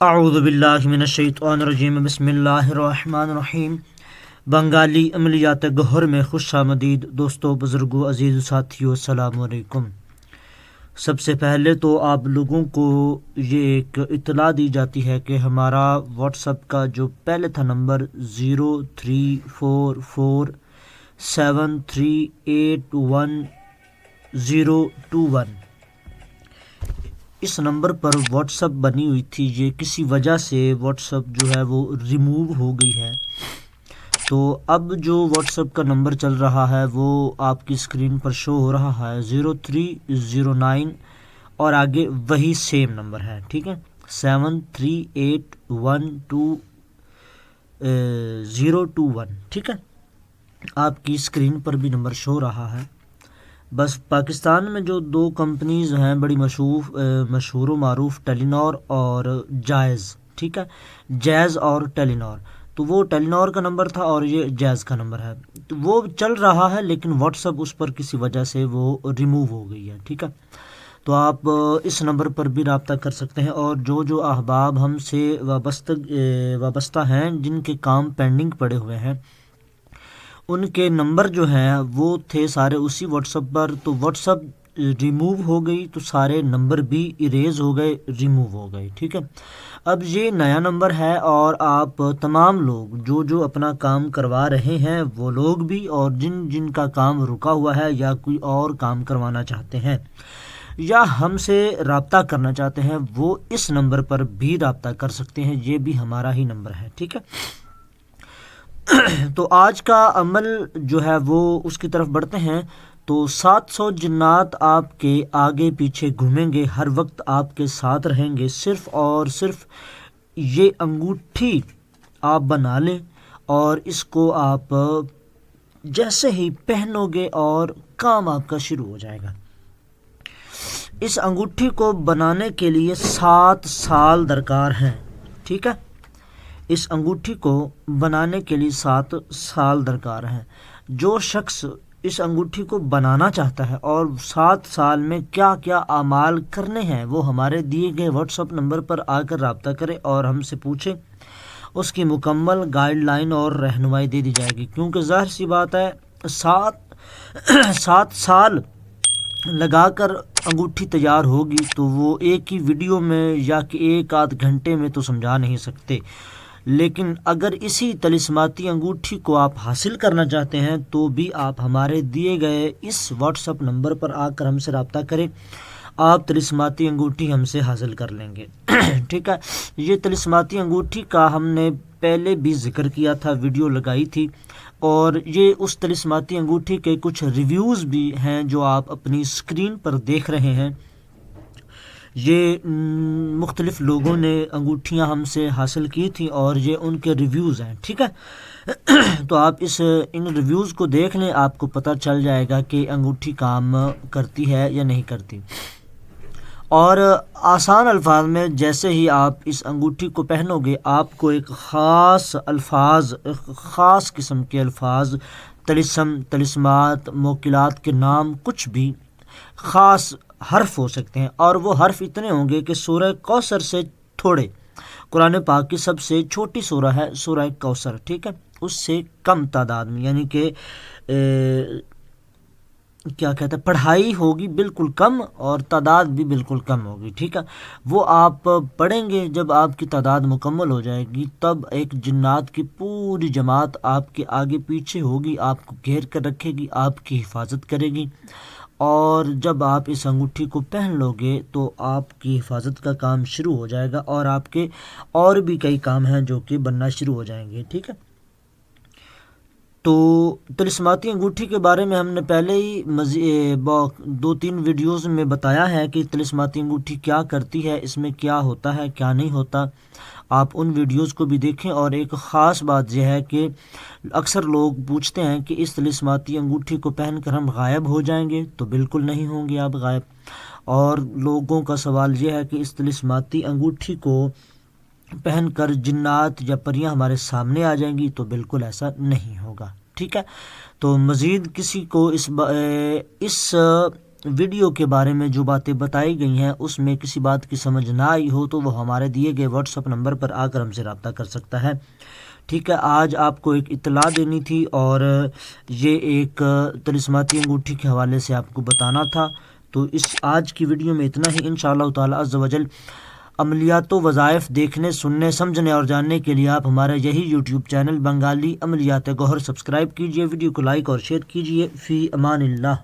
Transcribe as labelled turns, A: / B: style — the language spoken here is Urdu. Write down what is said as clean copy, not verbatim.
A: اعوذ باللہ من الشیطان الرجیم بسم اللہ الرحمن الرحیم۔ بنگالی عملیات گہر میں خوش آمدید دوستوں، بزرگوں، عزیز ساتھیوں، السلام علیکم۔ سب سے پہلے تو آپ لوگوں کو یہ ایک اطلاع دی جاتی ہے کہ ہمارا واٹس ایپ کا جو پہلے تھا نمبر 0344738121، اس نمبر پر واٹس ایپ بنی ہوئی تھی، یہ کسی وجہ سے واٹس ایپ جو ہے وہ ریموو ہو گئی ہے۔ تو اب جو واٹس ایپ کا نمبر چل رہا ہے وہ آپ کی اسکرین پر شو ہو رہا ہے 0309، اور آگے وہی سیم نمبر ہے، ٹھیک ہے، 73812021، ٹھیک ہے، آپ کی اسکرین پر بھی نمبر شو رہا ہے۔ بس پاکستان میں جو دو کمپنیز ہیں بڑی مشہور و معروف، ٹیلی نار اور جائز، ٹھیک ہے، جائز اور ٹیلی نار، تو وہ ٹیلی نار کا نمبر تھا اور یہ جائز کا نمبر ہے، تو وہ چل رہا ہے لیکن واٹس ایپ اس پر کسی وجہ سے وہ ریموو ہو گئی ہے، ٹھیک ہے۔ تو آپ اس نمبر پر بھی رابطہ کر سکتے ہیں، اور جو احباب ہم سے وابستہ ہیں، جن کے کام پینڈنگ پڑے ہوئے ہیں، ان کے نمبر جو ہیں وہ تھے سارے اسی واٹس ایپ پر، تو واٹس ایپ ریموو ہو گئی تو سارے نمبر بھی اریز ہو گئے، ریموو ہو گئے، ٹھیک ہے۔ اب یہ نیا نمبر ہے، اور آپ تمام لوگ جو اپنا کام کروا رہے ہیں وہ لوگ بھی، اور جن کا کام رکا ہوا ہے یا کوئی اور کام کروانا چاہتے ہیں یا ہم سے رابطہ کرنا چاہتے ہیں، وہ اس نمبر پر بھی رابطہ کر سکتے ہیں، یہ بھی ہمارا ہی نمبر ہے، ٹھیک ہے۔ تو آج کا عمل جو ہے وہ اس کی طرف بڑھتے ہیں۔ تو 700 جنات آپ کے آگے پیچھے گھومیں گے، ہر وقت آپ کے ساتھ رہیں گے، صرف اور صرف یہ انگوٹھی آپ بنا لیں، اور اس کو آپ جیسے ہی پہنو گے اور کام آپ کا شروع ہو جائے گا۔ اس انگوٹھی کو بنانے کے لیے 7 سال درکار ہیں، ٹھیک ہے، اس انگوٹھی کو بنانے کے لیے 7 سال درکار ہیں۔ جو شخص اس انگوٹھی کو بنانا چاہتا ہے اور 7 سال میں کیا کیا اعمال کرنے ہیں، وہ ہمارے دیے گئے واٹس ایپ نمبر پر آ کر رابطہ کرے اور ہم سے پوچھے، اس کی مکمل گائیڈ لائن اور رہنمائی دے دی جائے گی، کیونکہ ظاہر سی بات ہے 7 سال لگا کر انگوٹھی تیار ہوگی تو وہ ایک ہی ویڈیو میں یا کہ 1 آدھ گھنٹے میں تو سمجھا نہیں سکتے، لیکن اگر اسی طلسماتی انگوٹھی کو آپ حاصل کرنا چاہتے ہیں تو بھی آپ ہمارے دیے گئے اس واٹس ایپ نمبر پر آ کر ہم سے رابطہ کریں، آپ طلسماتی انگوٹھی ہم سے حاصل کر لیں گے، ٹھیک ہے۔ یہ طلسماتی انگوٹھی کا ہم نے پہلے بھی ذکر کیا تھا، ویڈیو لگائی تھی، اور یہ اس طلسماتی انگوٹھی کے کچھ ریویوز بھی ہیں جو آپ اپنی اسکرین پر دیکھ رہے ہیں۔ یہ مختلف لوگوں نے انگوٹھیاں ہم سے حاصل کی تھیں اور یہ ان کے ریویوز ہیں، ٹھیک ہے۔ تو آپ ان ریویوز کو دیکھ لیں، آپ کو پتہ چل جائے گا کہ انگوٹھی کام کرتی ہے یا نہیں کرتی۔ اور آسان الفاظ میں جیسے ہی آپ اس انگوٹھی کو پہنو گے، آپ کو ایک خاص قسم کے الفاظ، طلسمات، موکلات کے نام، کچھ بھی خاص حرف ہو سکتے ہیں، اور وہ حرف اتنے ہوں گے کہ سورہ کوثر سے تھوڑے، قرآن پاک کی سب سے چھوٹی سورہ ہے سورہ کوثر، ٹھیک ہے، اس سے کم تعداد میں، یعنی کہ کیا کہتے ہیں، پڑھائی ہوگی بالکل کم اور تعداد بھی بالکل کم ہوگی، ٹھیک ہے۔ وہ آپ پڑھیں گے، جب آپ کی تعداد مکمل ہو جائے گی تب ایک جنات کی پوری جماعت آپ کے آگے پیچھے ہوگی، آپ کو گھیر کر رکھے گی، آپ کی حفاظت کرے گی، اور جب آپ اس انگوٹھی کو پہن لو گے تو آپ کی حفاظت کا کام شروع ہو جائے گا، اور آپ کے اور بھی کئی کام ہیں جو کہ بننا شروع ہو جائیں گے، ٹھیک ہے۔ تو طلسماتی انگوٹھی کے بارے میں ہم نے پہلے ہی 2-3 ویڈیوز میں بتایا ہے کہ طلسماتی انگوٹھی کیا کرتی ہے، اس میں کیا ہوتا ہے کیا نہیں ہوتا، آپ ان ویڈیوز کو بھی دیکھیں۔ اور ایک خاص بات یہ ہے کہ اکثر لوگ پوچھتے ہیں کہ اس طلسماتی انگوٹھی کو پہن کر ہم غائب ہو جائیں گے، تو بالکل نہیں ہوں گے آپ غائب۔ اور لوگوں کا سوال یہ ہے کہ اس طلسماتی انگوٹھی کو پہن کر جنات یا پریاں ہمارے سامنے آ جائیں گی، تو بالکل ایسا نہیں ہوگا، ٹھیک ہے۔ تو مزید کسی کو اس ویڈیو کے بارے میں جو باتیں بتائی گئی ہیں اس میں کسی بات کی سمجھ نہ آئی ہو تو وہ ہمارے دیے گئے واٹس ایپ نمبر پر آ کر ہم سے رابطہ کر سکتا ہے، ٹھیک ہے۔ آج آپ کو ایک اطلاع دینی تھی اور یہ ایک طلسماتی انگوٹھی کے حوالے سے آپ کو بتانا تھا، تو اس آج کی ویڈیو میں اتنا ہی۔ انشاءاللہ تعالی عز و جل عملیات و وظائف دیکھنے، سننے، سمجھنے اور جاننے کے لیے آپ ہمارا یہی یوٹیوب چینل بنگالی عملیات گوہر سبسکرائب کیجئے، ویڈیو کو لائک اور شیئر کیجئے۔ فی امان اللہ۔